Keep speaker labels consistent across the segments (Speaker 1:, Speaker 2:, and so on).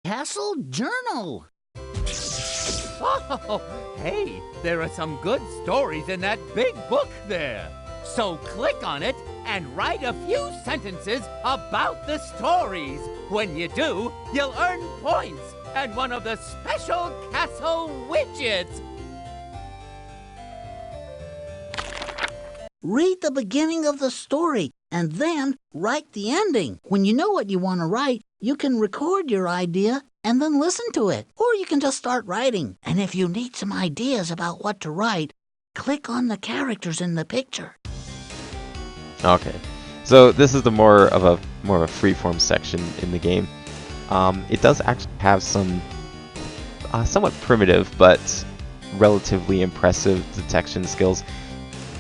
Speaker 1: Castle Journal.
Speaker 2: Oh, hey, there are some good stories in that big book there. So click on it and write a few sentences about the stories. When you do, you'll earn points and one of the special castle widgets.
Speaker 1: Read the beginning of the story and then write the ending. When you know what you want to write, you can record your idea and then listen to it. Or you can just start writing. And if you need some ideas about what to write, click on the characters in the picture.
Speaker 3: Okay, so this is the more of a freeform section in the game. It does actually have some somewhat primitive but relatively impressive detection skills.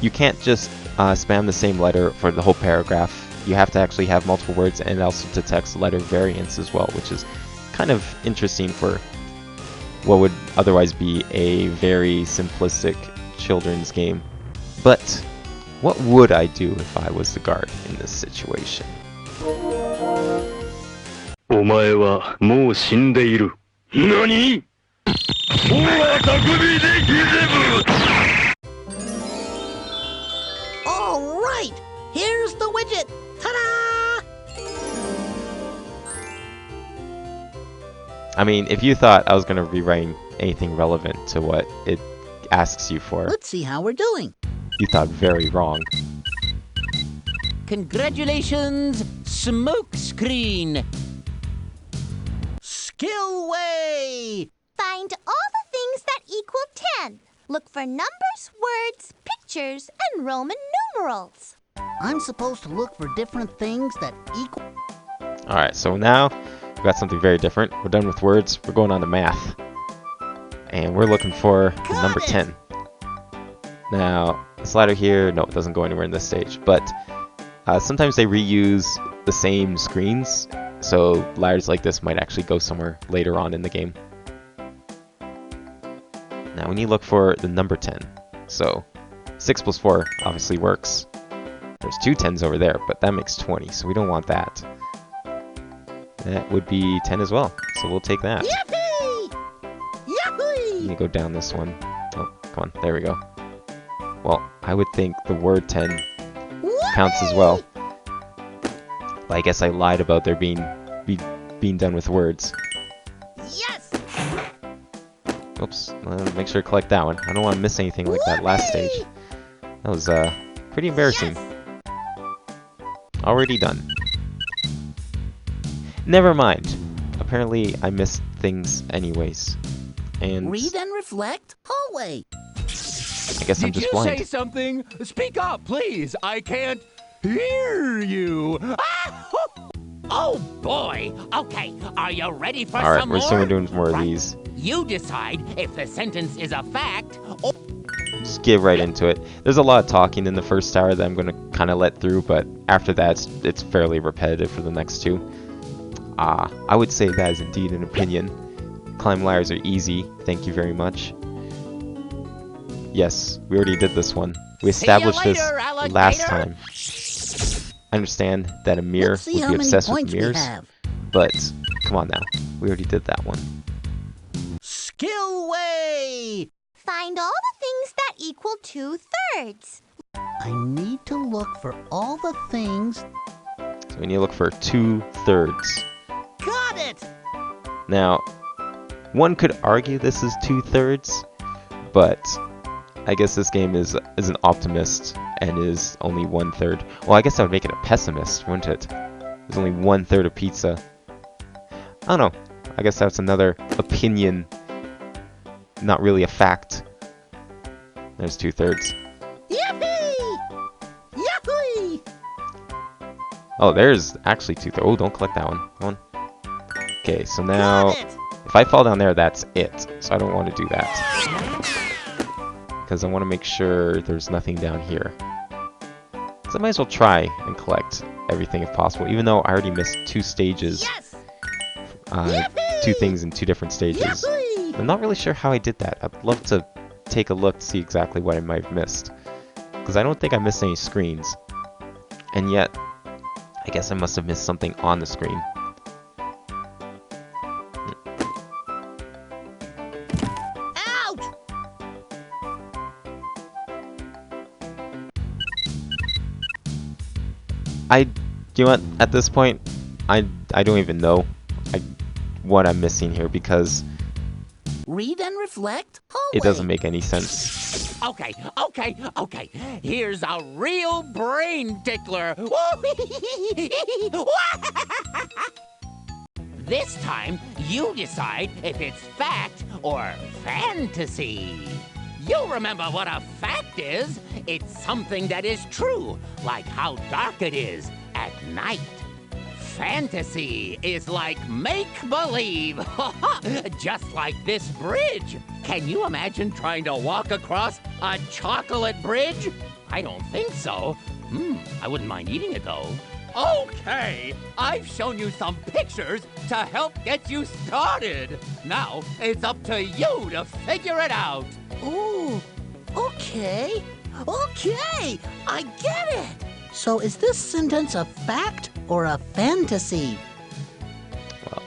Speaker 3: You can't just spam the same letter for the whole paragraph. You have to actually have multiple words, and it also detects letter variants as well, which is kind of interesting for what would otherwise be a very simplistic children's game. But what would I do if I was the guard in this situation?
Speaker 4: お前はもう死んでいる。何?
Speaker 1: All right, here's the widget. Ta-da!
Speaker 3: I mean, if you thought I was going to be writing anything relevant to what it asks you for,
Speaker 1: Let's see how we're doing.
Speaker 3: you thought very wrong.
Speaker 2: Congratulations, Smoke Screen.
Speaker 1: Skillway!
Speaker 5: Find all the things that equal 10. Look for numbers, words, pictures, and Roman numerals.
Speaker 1: I'm supposed to look for different things that equal...
Speaker 3: Alright, so now we've got something very different. We're done with words. We're going on to math. And we're looking for the number 10. Now, this ladder here, no, it doesn't go anywhere in this stage. But sometimes they reuse the same screens. So ladders like this might actually go somewhere later on in the game. Now we need to look for the number 10. So 6 plus 4 obviously works. There's 2 10s over there, but that makes 20, so we don't want that. That would be 10 as well, so we'll take that.
Speaker 1: Yippee! Yippee!
Speaker 3: Need to go down this one. Oh, come on, there we go. Well, I would think the word 10 counts as well. But I guess I lied about there being done with words.
Speaker 1: Yes!
Speaker 3: Oops, make sure to collect that one. I don't want to miss anything like that last stage. That was pretty embarrassing.
Speaker 1: Yes!
Speaker 3: Already done. Never mind. Apparently I missed things anyways. And
Speaker 1: Read and reflect. Hallway.
Speaker 3: I guess I'm just blind.
Speaker 2: Did you say something? Speak up, please. I can't hear you. Ah! Oh boy. Okay, are you ready for
Speaker 3: Alright,
Speaker 2: some
Speaker 3: we're
Speaker 2: more?
Speaker 3: still doing more of
Speaker 2: Right.
Speaker 3: these.
Speaker 2: You decide if the sentence is a fact or...
Speaker 3: Just get right into it. There's a lot of talking in the first hour that I'm going to kind of let through, but after that it's fairly repetitive for the next two. I would say that is indeed an opinion. Climb ladders are easy, thank you very much. Yes, we already did this one. We
Speaker 2: See ya
Speaker 3: established this
Speaker 2: later, alligator.
Speaker 3: last time. I understand that a mirror
Speaker 1: Let's see
Speaker 3: would
Speaker 1: how
Speaker 3: be
Speaker 1: many
Speaker 3: obsessed with
Speaker 1: points we
Speaker 3: mirrors,
Speaker 1: have.
Speaker 3: but come on now, we already did that one.
Speaker 1: Skillway!
Speaker 5: Find all the things that equal 2/3.
Speaker 1: I need to look for all the things...
Speaker 3: So we need to look for 2/3.
Speaker 1: Got it!
Speaker 3: Now, one could argue this is 2/3, but I guess this game is an optimist and is only 1/3. Well, I guess that would make it a pessimist, wouldn't it? There's only 1/3 of pizza. I don't know. I guess that's another opinion, not really a fact. There's 2/3.
Speaker 1: Yippee! Yippee!
Speaker 3: Oh, there's actually 2/3. Oh, don't collect that one. Come on. Okay, so now
Speaker 1: Got it!
Speaker 3: if I fall down there, that's it. So I don't want to do that. Because I want to make sure there's nothing down here. So I might as well try and collect everything if possible, even though I already missed 2 stages.
Speaker 1: Yes!
Speaker 3: 2 things in 2 different stages.
Speaker 1: Yippee!
Speaker 3: I'm not really sure how I did that. I'd love to take a look to see exactly what I might have missed. Because I don't think I missed any screens. And yet, I guess I must have missed something on the screen. you know what? At this point, I don't even know what I'm missing here because
Speaker 1: Read and reflect.
Speaker 3: it doesn't make any sense.
Speaker 2: Okay. Here's a real brain tickler. This time, you decide if it's fact or fantasy. You remember what a fact is. It's something that is true, like how dark it is at night. Fantasy is like make-believe, just like this bridge. Can you imagine trying to walk across a chocolate bridge? I don't think so. I wouldn't mind eating it, though. Okay, I've shown you some pictures to help get you started. Now, it's up to you to figure it out.
Speaker 1: Ooh, okay. Okay, I get it. So is this sentence a fact or a fantasy?
Speaker 3: Well,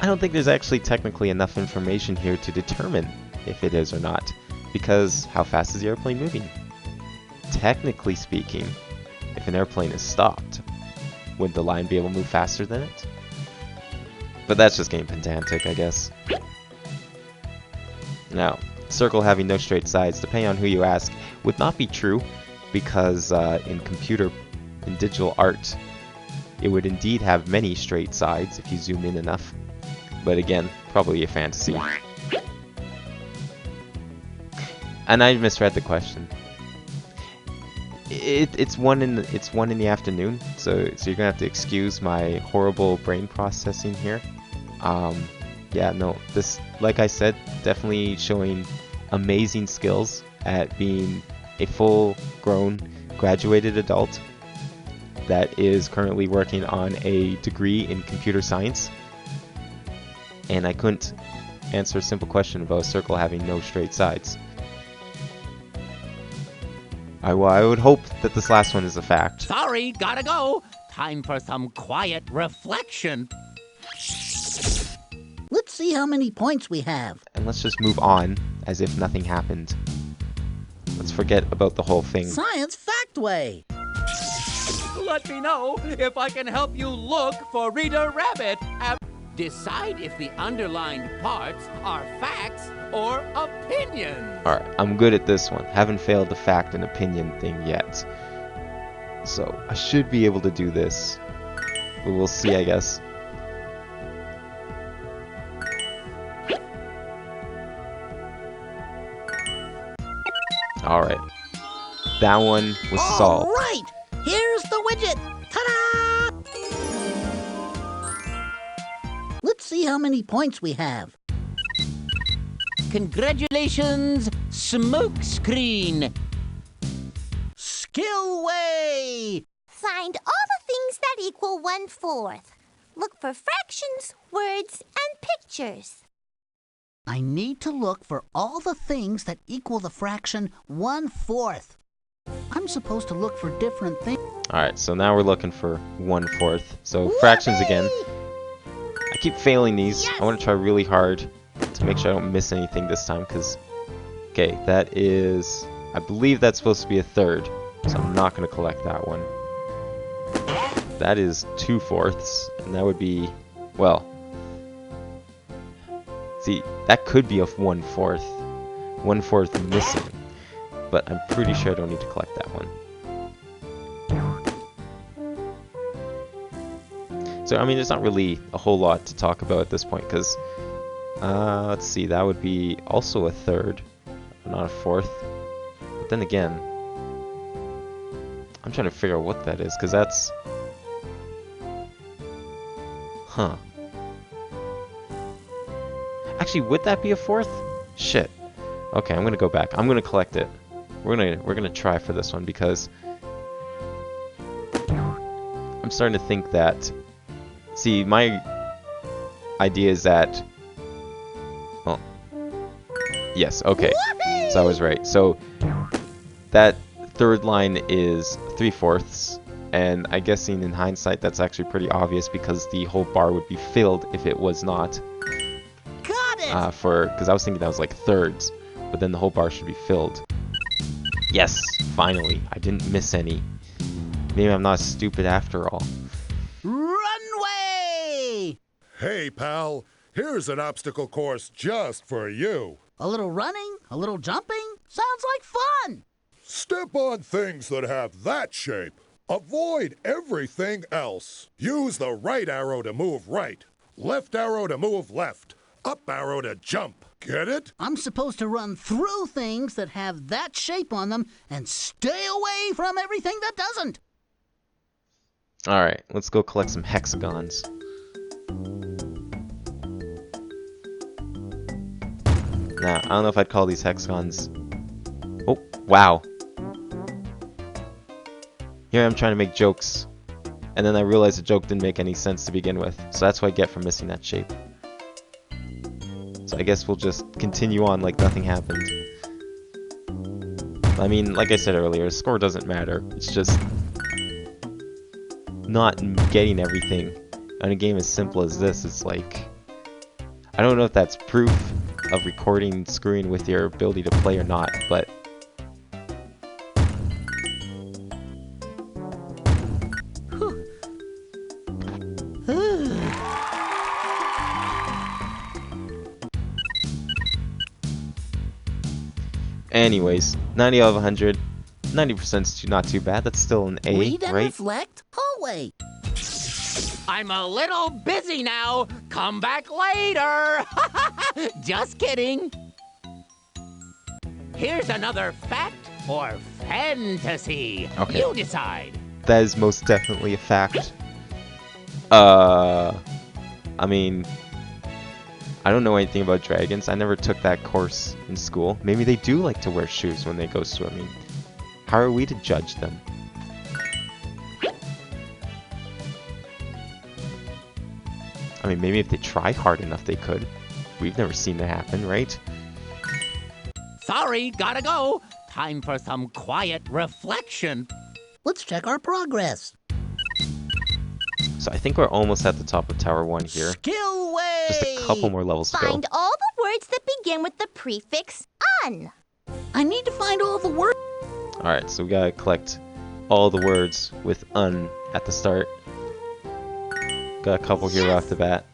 Speaker 3: I don't think there's actually technically enough information here to determine if it is or not, because how fast is the airplane moving? Technically speaking, if an airplane is stopped, would the line be able to move faster than it? But that's just getting pedantic, I guess. Now, circle having no straight sides, depending on who you ask, would not be true, because in digital art, it would indeed have many straight sides if you zoom in enough. But again, probably a fantasy. And I misread the question. It's one in the afternoon, so you're gonna have to excuse my horrible brain processing here. Yeah, no, this, like I said, definitely showing amazing skills at being a full-grown graduated adult that is currently working on a degree in computer science. And I couldn't answer a simple question about a circle having no straight sides. I would hope that this last one is a fact.
Speaker 2: Sorry, gotta go. Time for some quiet reflection.
Speaker 1: Let's see how many points we have.
Speaker 3: And let's just move on as if nothing happened. Let's forget about the whole thing.
Speaker 1: Science fact way.
Speaker 2: Let me know if I can help you look for Reader Rabbit. Decide if the underlined parts are facts or opinions.
Speaker 3: Alright, I'm good at this one. Haven't failed the fact and opinion thing yet. So, I should be able to do this. But we'll see, I guess. Alright. That one was solved.
Speaker 1: All right, here's the widget. Ta-da! Let's see how many points we have.
Speaker 2: Congratulations, Smoke Screen.
Speaker 1: Skill way.
Speaker 5: Find all the things that equal 1/4. Look for fractions, words, and pictures.
Speaker 1: I need to look for all the things that equal the fraction 1/4. I'm supposed to look for different things.
Speaker 3: Alright, so now we're looking for 1/4. So fractions again. I keep failing these. I want to try really hard to make sure I don't miss anything this time, because... Okay, that is... I believe that's supposed to be a third, so I'm not going to collect that one. That is 2/4, and that would be... Well... See, that could be a 1/4. 1/4 missing. But I'm pretty sure I don't need to collect that one. So, I mean, there's not really a whole lot to talk about at this point, because... let's see, that would be also a third, not a fourth. But then again... I'm trying to figure out what that is, because that's... Huh. Actually, would that be a fourth? Shit. Okay, I'm gonna go back. I'm gonna collect it. We're gonna try for this one because I'm starting to think that. See, my idea is that. Well, yes. Okay, so I was right. So that third line is 3/4, and I'm guessing in hindsight that's actually pretty obvious because the whole bar would be filled if it was not. Because I was thinking that was like thirds, but then the whole bar should be filled. Yes, finally, I didn't miss any. Maybe I'm not stupid after all.
Speaker 1: Runway!
Speaker 6: Hey, pal, here's an obstacle course just for you.
Speaker 1: A little running, a little jumping. Sounds like fun.
Speaker 6: Step on things that have that shape. Avoid everything else. Use the right arrow to move right, left arrow to move left, up arrow to jump. Get it?
Speaker 1: I'm supposed to run through things that have that shape on them and stay away from everything that doesn't.
Speaker 3: Alright, let's go collect some hexagons. Now, I don't know if I'd call these hexagons... Oh, wow. Here I'm trying to make jokes, and then I realized the joke didn't make any sense to begin with, so that's what I get for missing that shape. So I guess we'll just continue on like nothing happened. I mean, like I said earlier, score doesn't matter. It's just not getting everything. On a game as simple as this, it's like... I don't know if that's proof of recording screwing with your ability to play or not, but... Anyways, 90 out of 100. 90% is not too bad. That's still an A,
Speaker 1: Read and
Speaker 3: right?
Speaker 1: reflect. Hallway.
Speaker 2: I'm a little busy now. Come back later. Just kidding. Here's another fact or fantasy.
Speaker 3: Okay.
Speaker 2: You decide.
Speaker 3: That is most definitely a fact. I mean, I don't know anything about dragons. I never took that course in school. Maybe they do like to wear shoes when they go swimming. How are we to judge them? I mean, maybe if they try hard enough they could. We've never seen that happen, right?
Speaker 2: Sorry, gotta go. Time for some quiet reflection.
Speaker 1: Let's check our progress.
Speaker 3: So I think we're almost at the top of Tower 1 here.
Speaker 1: Skillway!
Speaker 3: Just a couple more levels to go.
Speaker 5: Find all the words that begin with the prefix un.
Speaker 1: I need to find all the words.
Speaker 3: Alright, so we gotta collect all the words with un at the start. Got a couple here right off the bat.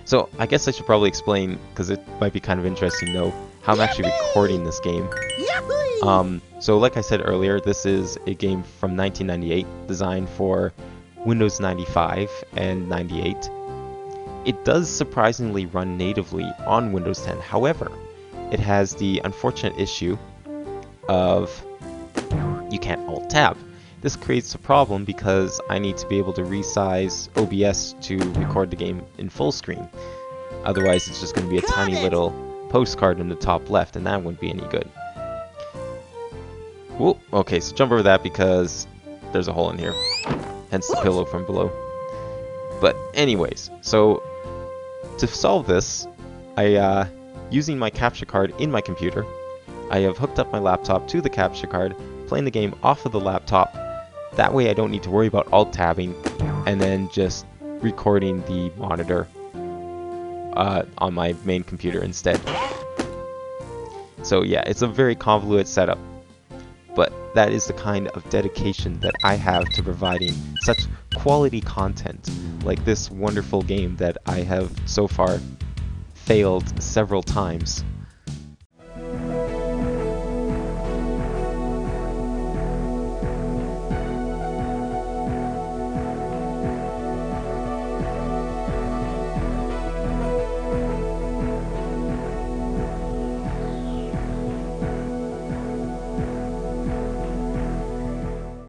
Speaker 3: So I guess I should probably explain, because it might be kind of interesting to know how I'm actually recording this game.
Speaker 1: Yahoo!
Speaker 3: So like I said earlier, this is a game from 1998, designed for Windows 95 and 98. It does surprisingly run natively on Windows 10. However, it has the unfortunate issue of you can't Alt-Tab. This creates a problem because I need to be able to resize OBS to record the game in full screen. Otherwise, it's just going to be a tiny little postcard in the top left, and that wouldn't be any good. Whoa, okay, so jump over that because there's a hole in here. Hence the pillow from below. But anyways, so to solve this, using my capture card in my computer, I have hooked up my laptop to the capture card, playing the game off of the laptop. That way I don't need to worry about alt-tabbing, and then just recording the monitor on my main computer instead. So yeah, it's a very convoluted setup, but that is the kind of dedication that I have to providing such quality content like this wonderful game that I have so far failed several times.